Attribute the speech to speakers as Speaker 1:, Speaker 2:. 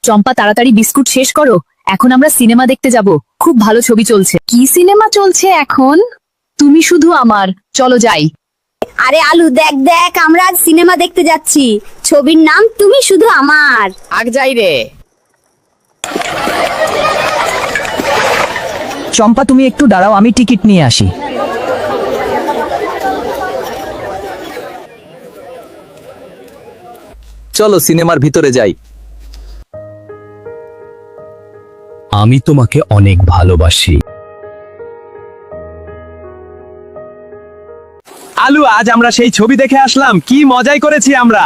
Speaker 1: চম্পা তাড়াতাড়ি বিস্কুট শেষ করো, এখন আমরা সিনেমা দেখতে যাব। খুব ভালো ছবি চলছে। কি সিনেমা চলছে এখন? তুমি শুধু আমার, চলো যাই।
Speaker 2: আরে আলু, দেখ দেখ, আমরা আজ সিনেমা দেখতে যাচ্ছি। ছবির নাম তুমি শুধু আমার।
Speaker 3: আগ যাই রে।
Speaker 4: চম্পা তুমি একটু দাঁড়াও, আমি টিকিট নিয়ে আসি।
Speaker 5: চলো সিনেমার ভিতরে যাই।
Speaker 6: আমি তোমাকে অনেক ভালোবাসি।
Speaker 7: আলু, আজ আমরা সেই ছবি দেখে আসলাম, কি মজাই করেছি আমরা।